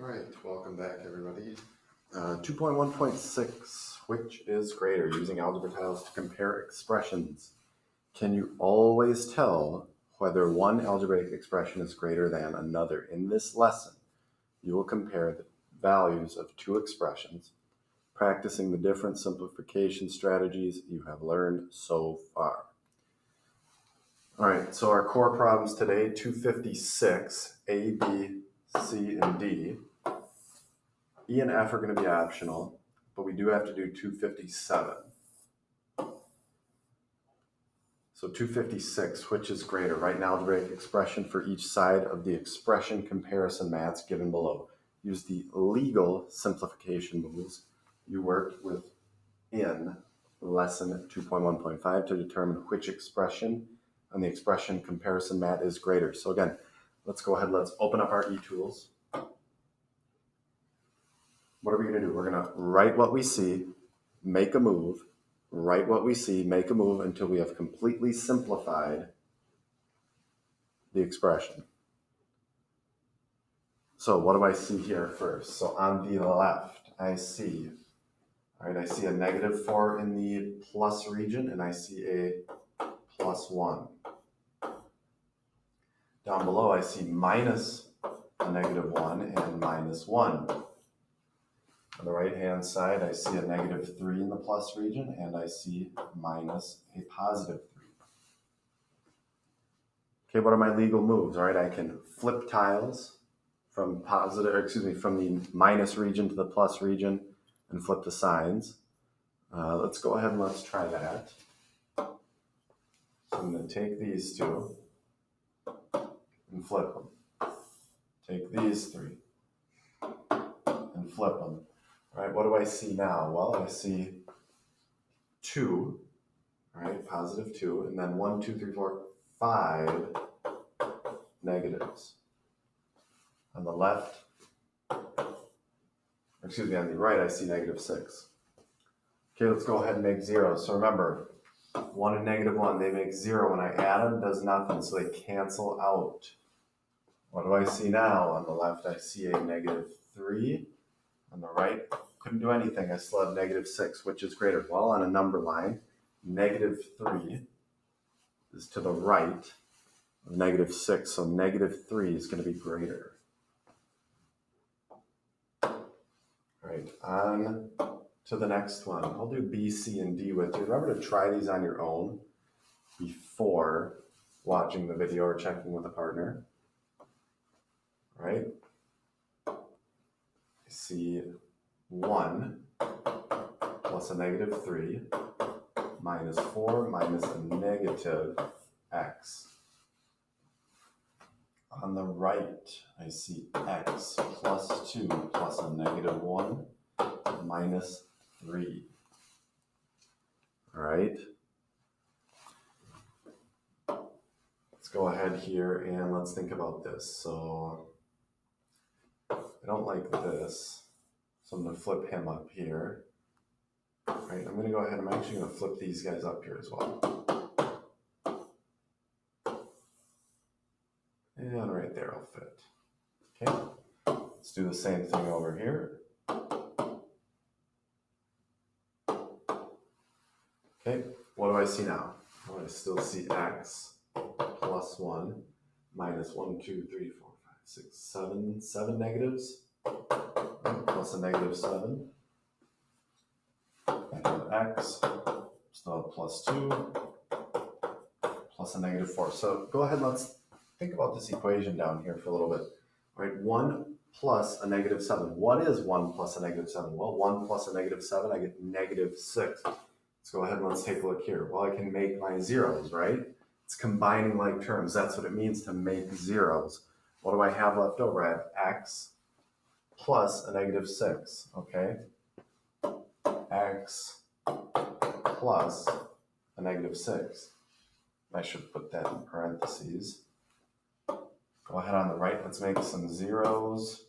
All right, welcome back, everybody. 2.1.6, which is greater? Using algebra tiles to compare expressions. Can you always tell whether one algebraic expression is greater than another? In this lesson, you will compare the values of two expressions, practicing the different simplification strategies you have learned so far. All right, so our core problems today, 256, A, B, C, and D. E and F are going to be optional, but we do have to do 257. So 256, which is greater? Write an algebraic expression for each side of the expression comparison maths given below. Use the legal simplification moves you worked with in lesson 2.1.5 to determine which expression on the expression comparison mat is greater. So again, let's go ahead, let's open up our eTools. What are we going to do? We're going to write what we see, make a move, write what we see, make a move until we have completely simplified the expression. So what do I see here first? So on the left, I see a -4 in the plus region, and I see a +1. Down below, I see minus a -1 and -1. On the right-hand side, I see a -3 in the plus region, and I see minus a +3. Okay, what are my legal moves? All right, I can flip tiles from the minus region to the plus region and flip the signs. Let's go ahead and let's try that. So I'm going to take these two and flip them. Take these three and flip them. All right, what do I see now? Well, I see 2, all right, +2, and then 1, 2, 3, 4, 5 negatives. On the left, on the right, I see -6. Okay, let's go ahead and make zeros. So remember, 1 and -1, they make 0. When I add them, it does nothing, so they cancel out. What do I see now? On the left, I see a -3. On the right, couldn't do anything. I still have -6. Which is greater? Well, on a number line, -3 is to the right of -6, so -3 is going to be greater. All right, on to the next one. I'll do B, C, and D with you. Remember to try these on your own before watching the video or checking with a partner. All right, I see 1 plus a -3 -4 minus a -x. On the right, I see x plus 2 plus a -1 minus 3. All right. Let's go ahead here and let's think about this. So I don't like this. So I'm going to flip him up here. All right, I'm going to go ahead. I'm actually going to flip these guys up here as well. And right there will fit. Okay, let's do the same thing over here. Okay, what do I see now? Well, I still see x plus 1 minus 1, 2, 3, 4, 5, 6, 7 negatives. Plus a -7. I have x, still have +2, plus a -4. So go ahead and let's think about this equation down here for a little bit. All right, 1 plus a -7. What is 1 plus a -7? Well, 1 plus a -7, I get -6. Let's go ahead and let's take a look here. Well, I can make my zeros, right? It's combining like terms. That's what it means to make zeros. What do I have left over? I have x plus a -6, okay? X plus a -6. I should put that in parentheses. Go ahead on the right, let's make some zeros.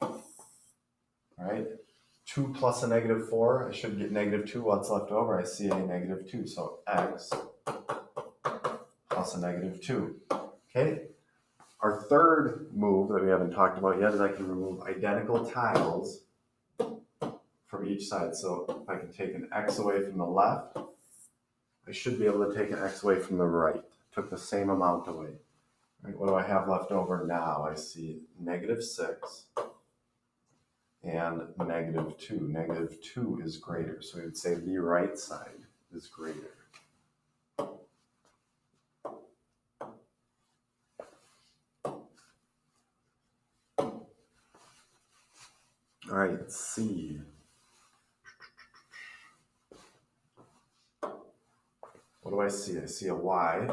All right, 2 plus a -4, I should get -2. What's left over? I see a -2, so x plus a -2. Okay, Our third move that we haven't talked about yet is I can remove identical tiles from each side. So if I can take an x away from the left, I should be able to take an x away from the right. Took the same amount away. Right, what do I have left over now? I see -6 and -2. -2 is greater. So we would say the right side is greater. All right, let's see. What do I see? I see a y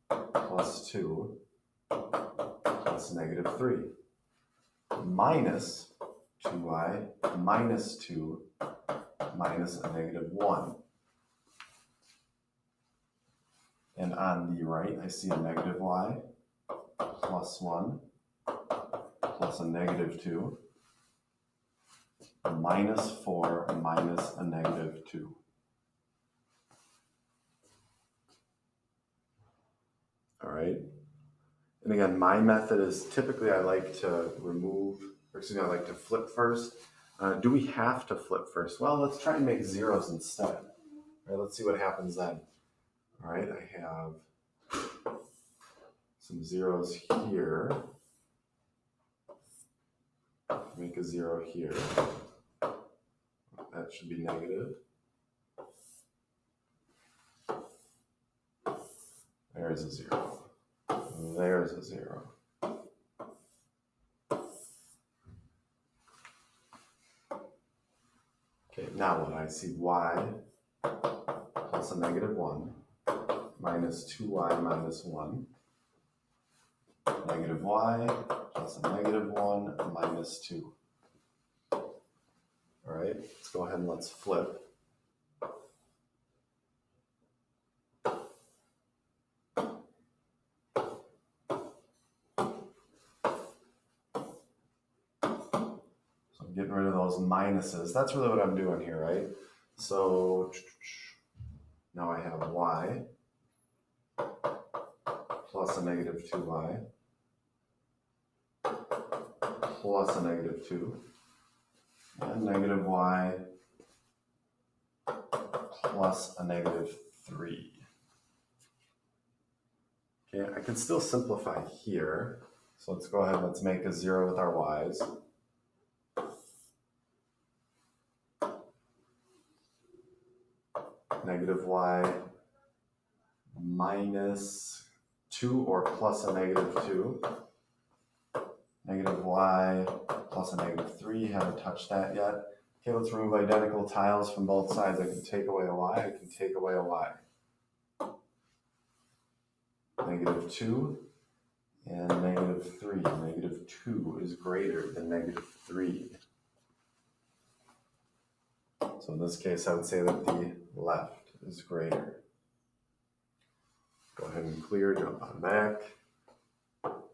plus 2 plus -3 minus 2y minus 2 minus a -1. And on the right, I see a -y plus 1 plus a -2 minus 4 minus a -2. All right. And again, my method is typically I like to I like to flip first. Do we have to flip first? Well, let's try and make zeros instead. All right, let's see what happens then. All right, I have some zeros here. Make a 0 here. That should be negative. There's a 0. There's a 0. Okay, now what? I see y plus a -1 minus 2y minus 1. -y plus a -1 minus 2. All right, let's go ahead and let's flip. Getting rid of those minuses. That's really what I'm doing here, right? So now I have y plus a -2y plus a -2 and -y plus a -3. Okay, I can still simplify here. So let's go ahead and let's make a 0 with our y's. -y minus 2 or plus a -2. -y plus a -3, haven't touched that yet. Okay, let's remove identical tiles from both sides. I can take away a y, I can take away a y. -2 and -3. -2 is greater than -3. So in this case, I would say that the left is greater. Go ahead and clear, jump on back.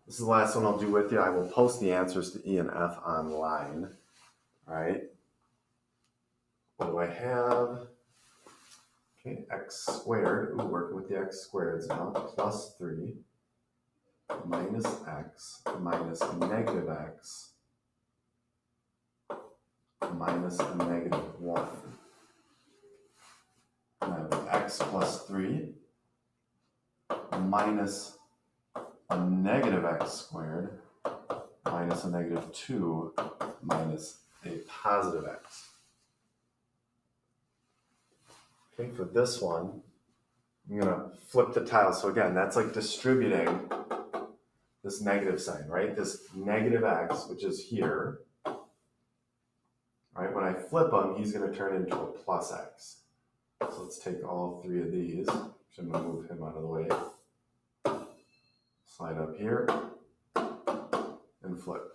This is the last one I'll do with you. I will post the answers to E and F online. All right. What do I have? Okay, x squared. Ooh, working with the x squareds now. Plus 3 minus x minus -x minus a -1. And I have x plus 3 minus a -x squared minus a -2 minus a positive x. Okay, for this one, I'm going to flip the tiles. So again, that's like distributing this negative sign, right? This -x, which is here, right? When I flip him, he's going to turn into a plus x. So let's take all 3 of these. I'm going to move him out of the way. Slide up here and flip.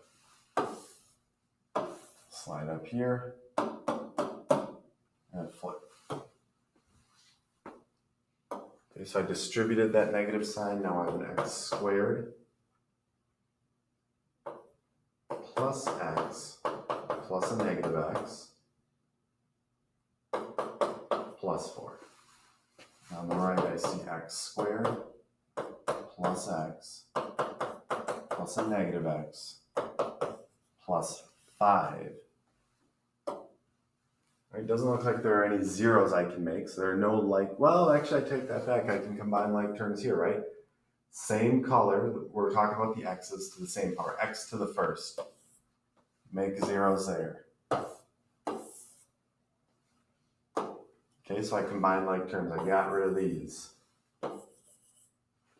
Slide up here and flip. Okay, so I distributed that negative sign. Now I have an x squared plus x plus a -x plus 4. On the right, I see x squared plus x plus a negative x plus 5. It doesn't look like there are any zeros I can make, so there are no well, actually I take that back. I can combine like terms here, right? Same color, we're talking about the x's to the same power, x to the first. Make zeros there. Okay, so I combine like terms. I got rid of these.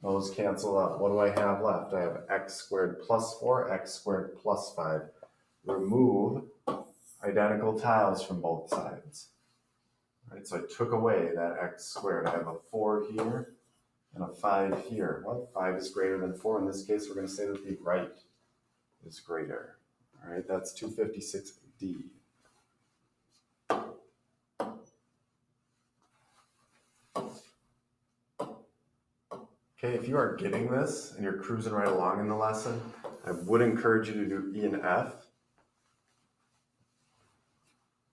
Those cancel out. What do I have left? I have x squared plus 4, x squared plus 5. Remove identical tiles from both sides. All right, so I took away that x squared. I have a 4 here and a 5 here. Well, 5 is greater than 4. In this case, we're going to say that the right is greater. All right, that's 256D. Okay, if you are getting this and you're cruising right along in the lesson, I would encourage you to do E and F,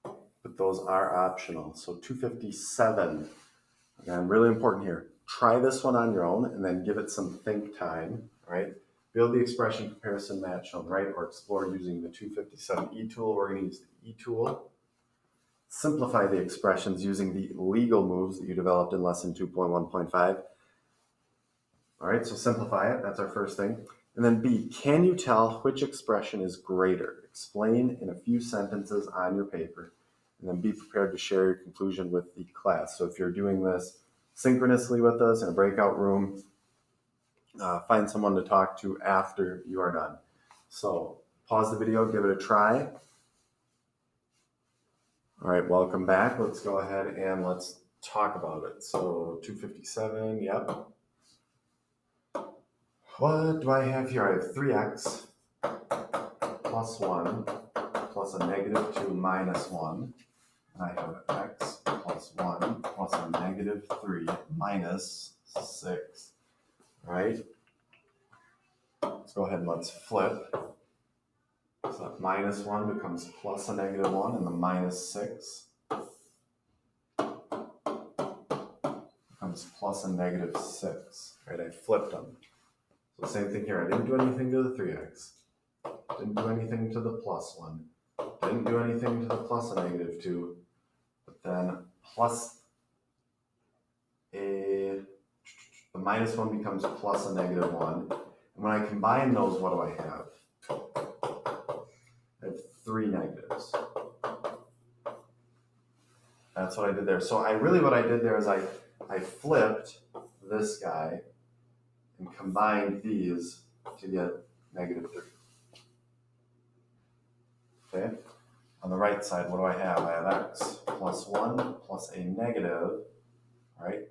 but those are optional. So 257, again, really important here. Try this one on your own and then give it some think time, all right? Build the expression comparison match shown right, or explore using the 257E tool. We're going to use the E tool. Simplify the expressions using the legal moves that you developed in lesson 2.1.5. All right, so simplify it. That's our first thing. And then B, can you tell which expression is greater? Explain in a few sentences on your paper, and then be prepared to share your conclusion with the class. So if you're doing this synchronously with us in a breakout room, find someone to talk to after you are done. So pause the video, give it a try. All right, welcome back. Let's go ahead and let's talk about it. So 257, yep. What do I have here? I have 3x plus 1 plus a negative 2 minus 1. And I have x plus 1 plus a negative 3 minus 6. All right? Let's go ahead and let's flip. So that minus 1 becomes plus a negative 1, and the minus 6 becomes plus a negative 6. Right? I flipped them. So same thing here. I didn't do anything to the 3x. Didn't do anything to the plus 1. Didn't do anything to the plus a negative 2. But then plus the minus 1 becomes plus a negative 1. And when I combine those, what do I have? I have 3 negatives. That's what I did there. So what I did there is I flipped this guy and combined these to get negative 3. Okay? On the right side, what do I have? I have x plus 1 plus a negative, all right?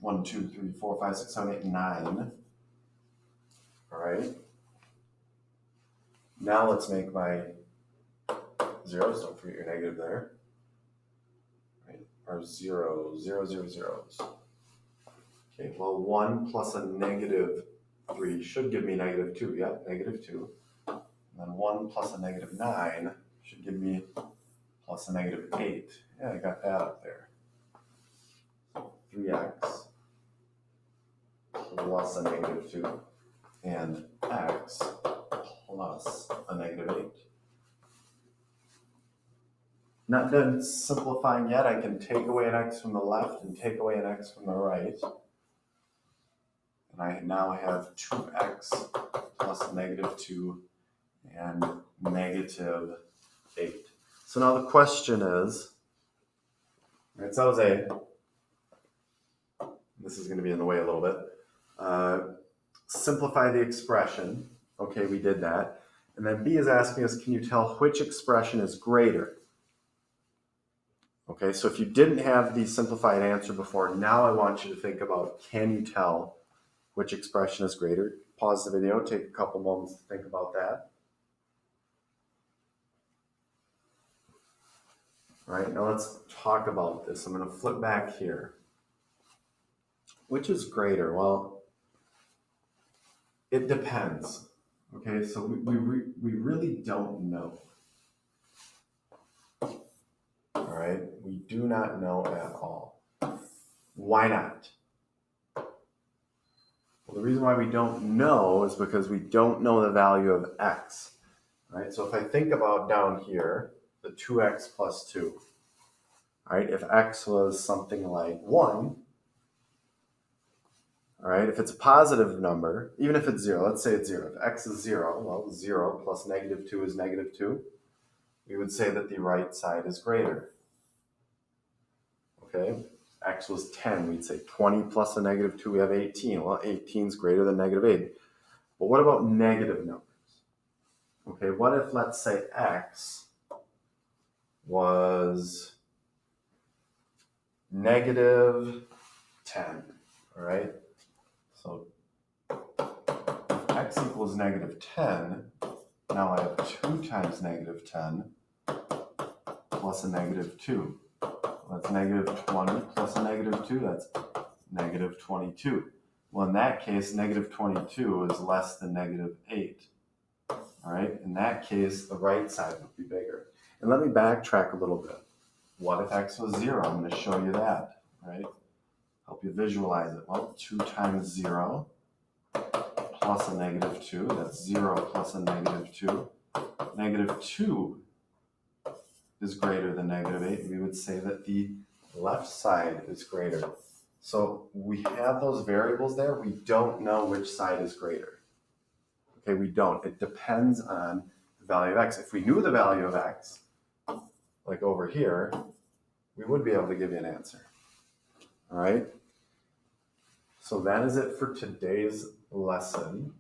1, 2, 3, 4, 5, 6, 7, 8, 9. All right? Now let's make my zeros. Don't forget your negative there. Right? Or 0, 0, 0, zeros. Okay, well, 1 plus a negative 3 should give me negative 2. Yep, negative 2. And then 1 plus a negative 9 should give me plus a negative 8. Yeah, I got that up there. 3x plus a negative 2 and x plus a negative 8. Not done simplifying yet. I can take away an x from the left and take away an x from the right. And I now have 2x plus negative 2 and negative 8. So now the question is, right, so that was A. This is going to be in the way a little bit. Simplify the expression. Okay, we did that. And then B is asking us, can you tell which expression is greater? Okay, so if you didn't have the simplified answer before, now I want you to think about, can you tell which expression is greater? Pause the video, take a couple moments to think about that. All right, now let's talk about this. I'm going to flip back here. Which is greater? Well, it depends. Okay, so we really don't know. All right, we do not know at all. Why not? Well, the reason why we don't know is because we don't know the value of x, right? So if I think about down here, the 2x plus 2, all right, if x was something like 1, all right, if it's a positive number, even if it's 0, let's say it's 0. If x is 0, well, 0 plus negative 2 is negative 2. We would say that the right side is greater. Okay, x was 10. We'd say 20 plus a negative 2, we have 18. Well, 18 is greater than negative 8. But what about negative numbers? Okay, what if, let's say, x was negative 10, all right? So if x equals negative 10, now I have 2 times negative 10 plus a negative 2. That's negative 20 plus a negative 2, that's negative 22. Well, in that case, negative 22 is less than negative 8. All right, in that case, the right side would be bigger. And let me backtrack a little bit. What if x was 0? I'm going to show you that, right? Help you visualize it. Well, 2 times 0 plus a negative 2, that's 0 plus a negative 2. Negative 2 is greater than negative 8. We would say that the left side is greater. So we have those variables there. We don't know which side is greater. Okay, we don't. It depends on the value of x. If we knew the value of x, like over here, we would be able to give you an answer. All right? So that is it for today's lesson.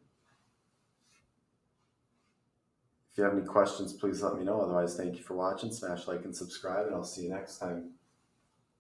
If you have any questions, please let me know. Otherwise, thank you for watching. Smash like and subscribe, and I'll see you next time.